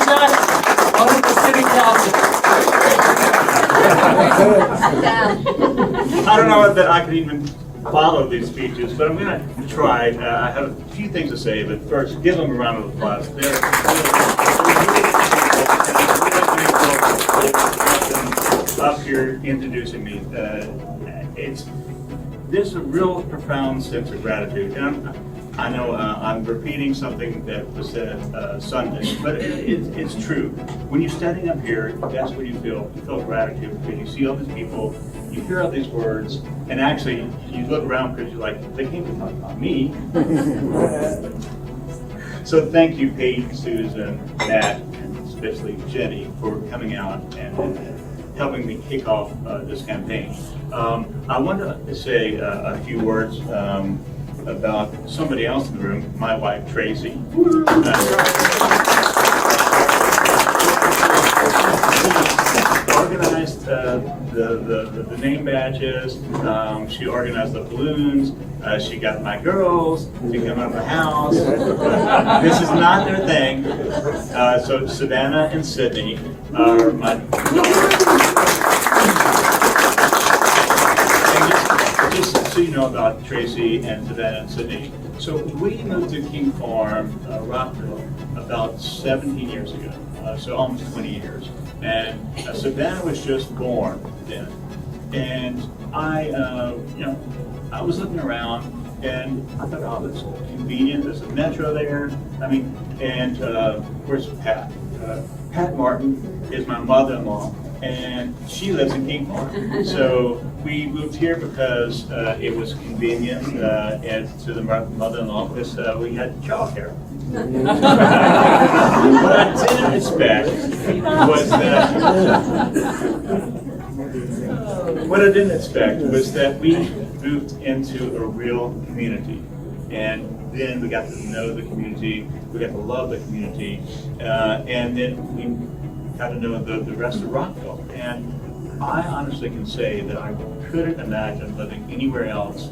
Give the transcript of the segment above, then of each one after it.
that on the city council. I don't know that I could even follow these speeches, but I'm going to try. I have a few things to say, but first, give them a round of applause. Up here introducing me. There's a real profound sense of gratitude. And I know I'm repeating something that was said Sunday, but it's true. When you're standing up here, that's what you feel. You feel gratitude because you see all these people, you hear all these words, and actually you look around because you're like, they came to talk about me. So thank you, Pete, Susan, Matt, and especially Jenny for coming out and helping me kick off this campaign. I want to say a few words about somebody else in the room, my wife, Tracy. Organized the name badges, she organized the balloons, she got my girls to come out of the house. This is not their thing. So Savannah and Sydney are my just so you know about Tracy and Savannah and Sydney. So we moved to King Farm, Rockville, about 17 years ago, so almost 20 years. And Savannah was just born then. And I was looking around and I thought, oh, that's convenient. There's a metro there. I mean, and where's Pat? Pat Martin is my mother-in-law, and she lives in King Farm. So we moved here because it was convenient and to the mother-in-law because we had childcare. What I didn't expect was that we moved into a real community, and then we got to know the community, we got to love the community, and then we got to know the rest of Rockville. And I honestly can say that I couldn't imagine living anywhere else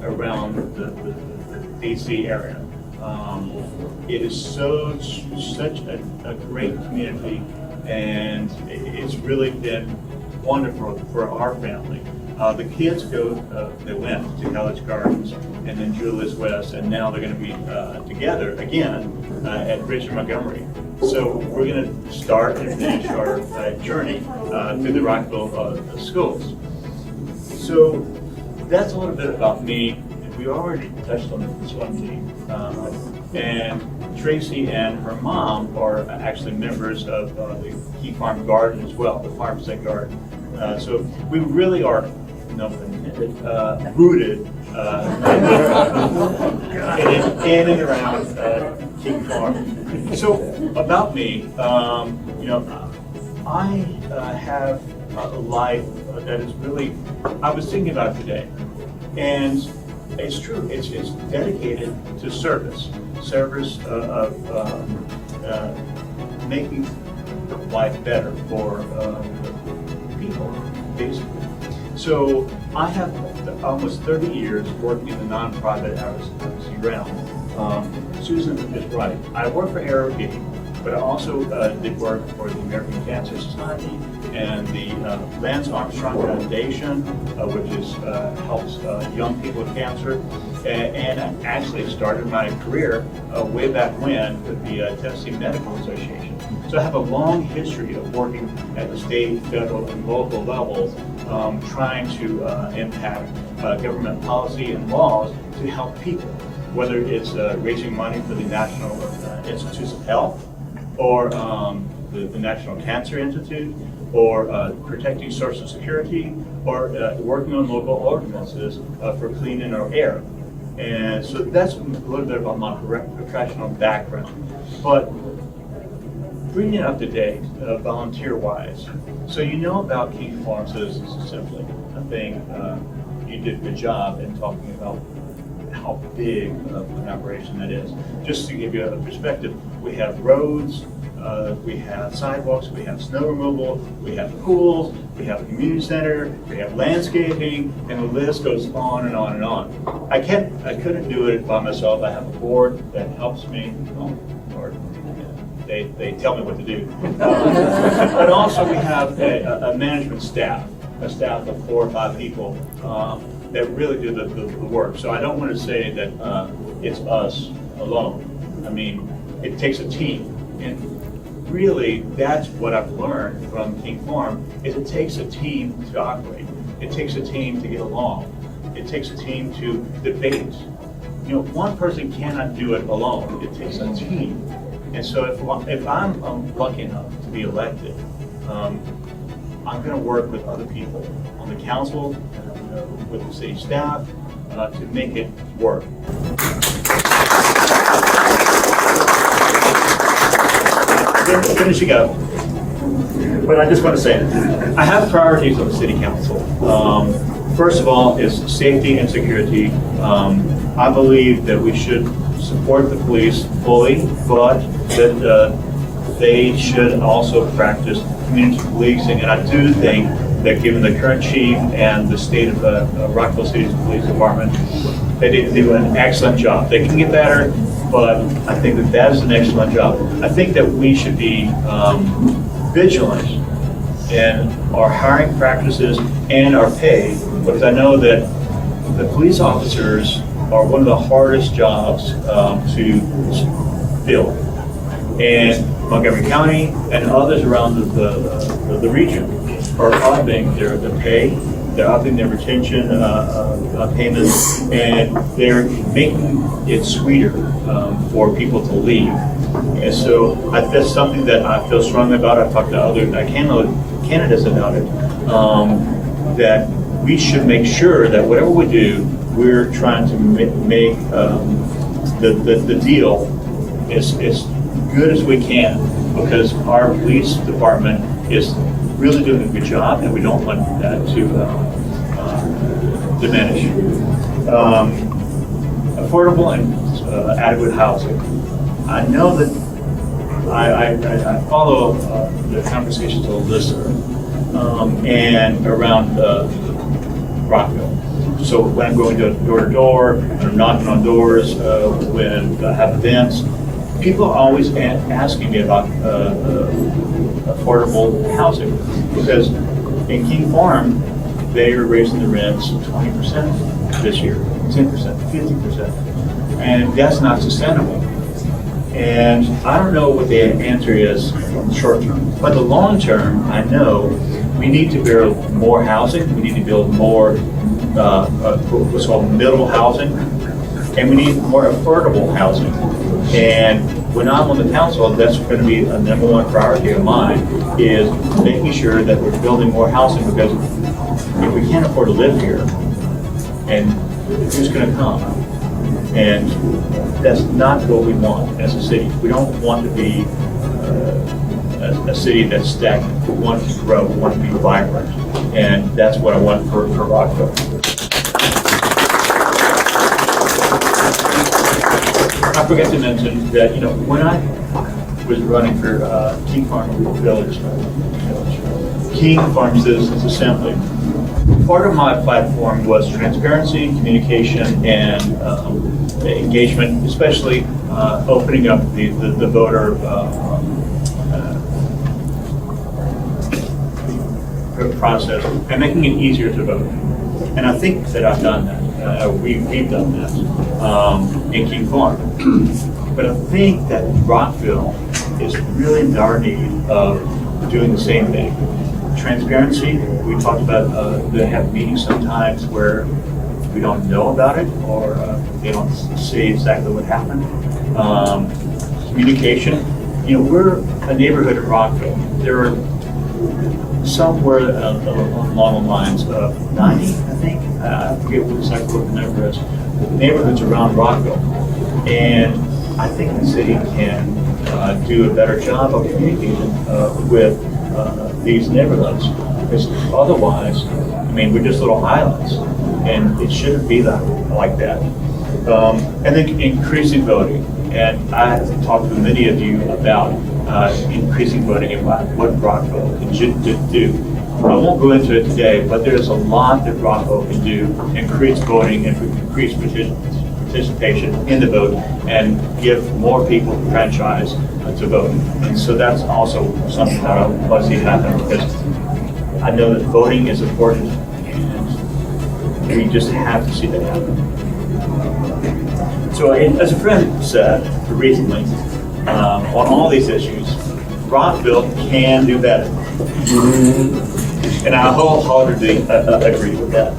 around the DC area. It is such a great community, and it's really been wonderful for our family. The kids they went to College Gardens and then Julius West, and now they're going to be together again at Richard Montgomery. So we're going to start and finish our journey through the Rockville schools. So that's a little bit about me. We already touched on the swim team. And Tracy and her mom are actually members of the Key Farm Garden as well, the Farmstead Garden. So we really are, rooted in and around King Farm. So about me, I have a life that is really, I was thinking about today, and it's true, it's dedicated to service of making life better for people, basically. So I have almost 30 years working in the nonprofit advocacy realm. Susan is right. I work for AROP, but I also did work for the American Cancer Society and the Lance Armstrong Foundation, which helps young people with cancer. And I actually started my career way back when with the Tennessee Medical Association. So I have a long history of working at the state, federal, and local levels, trying to impact government policy and laws to help people, whether it's raising money for the National Institutes of Health, or the National Cancer Institute, or protecting Social Security, or working on local ordinances for cleaning our air. And so that's a little bit about my professional background. But bringing it up to date, volunteer-wise, so you know about King Farm Citizens Assembly. I think you did a good job in talking about how big of an operation that is. Just to give you a perspective, we have roads, we have sidewalks, we have snow removal, we have pools, we have a community center, we have landscaping, and the list goes on and on and on. I couldn't do it by myself. I have a board that helps me. Oh, Lord. they tell me what to do. But also we have a management staff, a staff of 4 or 5 people that really do the work. So I don't want to say that it's us alone. I mean, it takes a team. And really, that's what I've learned from King Farm, is it takes a team to operate. It takes a team to get along. It takes a team to debate. You know, one person cannot do it alone. It takes a team. And so if I'm lucky enough to be elected, I'm going to work with other people on the council, with the city staff, to make it work. Finishing up, but I just want to say, I have priorities on the city council. First of all is safety and security. I believe that we should support the police fully, but that they should also practice community policing. And I do think that given the current chief and the state of Rockville City's police department, they do an excellent job. They can get better, but I think that that is an excellent job. I think that we should be vigilant in our hiring practices and our pay, because I know that the police officers are one of the hardest jobs to fill. And Montgomery County and others around the region are upping their pay, they're upping their retention payments, and they're making it sweeter for people to leave. And so that's something that I feel strongly about. I've talked to other candidates about it, that we should make sure that whatever we do, we're trying to make the deal as good as we can, because our police department is really doing a good job, and we don't want that to diminish. Affordable and adequate housing. I know that I follow the conversations of Alyssa and around Rockville. So when I'm going door to door, when I'm knocking on doors, when I have events, people are always asking me about affordable housing, because in King Farm, they are raising the rents 20% this year, 10%, 50%, and that's not sustainable. And I don't know what the answer is from the short term, but the long term, I know we need to build more housing. We need to build more what's called middle housing, and we need more affordable housing. And when I'm on the council, that's going to be a #1 priority of mine, is making sure that we're building more housing, because if we can't afford to live here, and who's going to come? And that's not what we want as a city. We don't want to be a city that's stagnant. We want to grow, we want to be vibrant, and that's what I want for Rockville. I forgot to mention that, you know, when I was running for King Farm King Farm Citizens Assembly, part of my platform was transparency, communication, and engagement, especially opening up the voter process and making it easier to vote. And I think that I've done that. We've done that in King Farm. But I think that Rockville is really in our need of doing the same thing. Transparency, we talked about, they have meetings sometimes where we don't know about it, or they don't say exactly what happened. Communication, you know, we're a neighborhood in Rockville. There are somewhere along the lines of 90, I think, I forget exactly what the number is, neighborhoods around Rockville. And I think the city can do a better job of communicating with these neighborhoods, because otherwise, I mean, we're just little islands, and it shouldn't be like that. And then increasing voting. And I talked to many of you about increasing voting and what Rockville can do. I won't go into it today, but there's a lot that Rockville can do: increase voting and increase participation in the vote and give more people the franchise to vote. And so that's also something that I want to see happen, because I know that voting is important and we just have to see that happen. So as a friend said recently, on all these issues, Rockville can do better. And I wholeheartedly agree with that.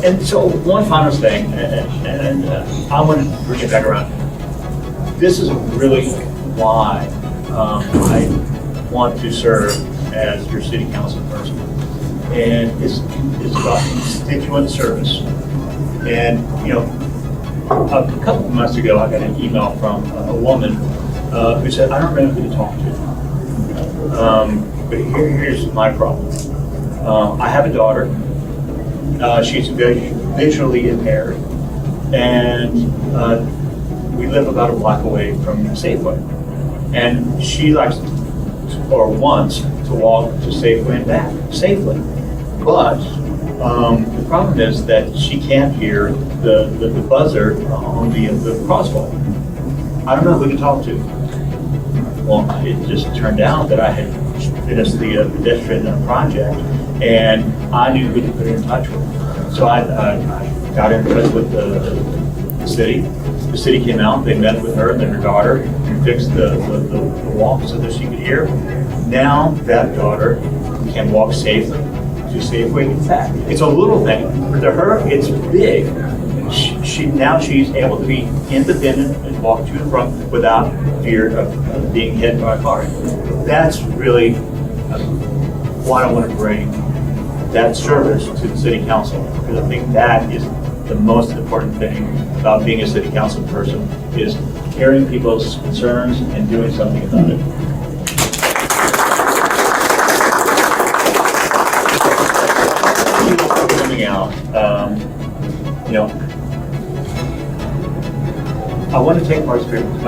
And so one final thing, and I want to bring it back around. This is really why I want to serve as your city council person. And it's about constituent service. And, you know, a couple of months ago, I got an email from a woman who said, I don't remember who to talk to. But here's my problem. I have a daughter. She's visually impaired. And we live about a block away from Safeway. And she likes or wants to walk to Safeway and back safely. But the problem is that she can't hear the buzzer on the crosswalk. I don't know who to talk to. Well, it just turned out that I had finished the pedestrian project, and I knew who to put her in touch with. So I got in touch with the city. The city came out, they met with her and then her daughter, and fixed the walk so that she could hear. Now that daughter can walk safely to Safeway and back. It's a little thing, but to her, it's big. Now she's able to be independent and walk to and from without fear of being hit by a car. That's really why I want to bring that service to the city council, because I think that is the most important thing about being a city council person, is hearing people's concerns and doing something about it. Coming out, you know, I want to take my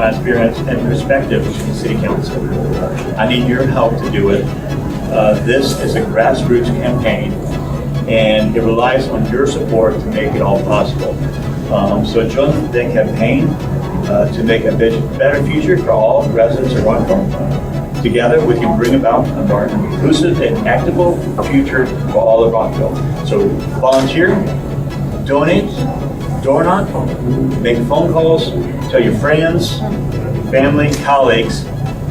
experience and perspective to the city council. I need your help to do it. This is a grassroots campaign, and it relies on your support to make it all possible. So join the campaign to make a better future for all residents of Rockville. Together, we can bring about a more inclusive and equitable future for all of Rockville. So volunteer, donate, door knock, make phone calls, tell your friends, family, colleagues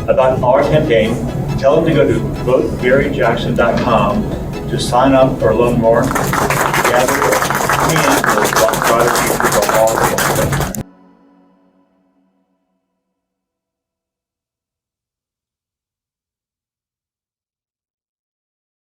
about our campaign. Tell them to go to votegaryjackson.com to sign up or learn more. Gather and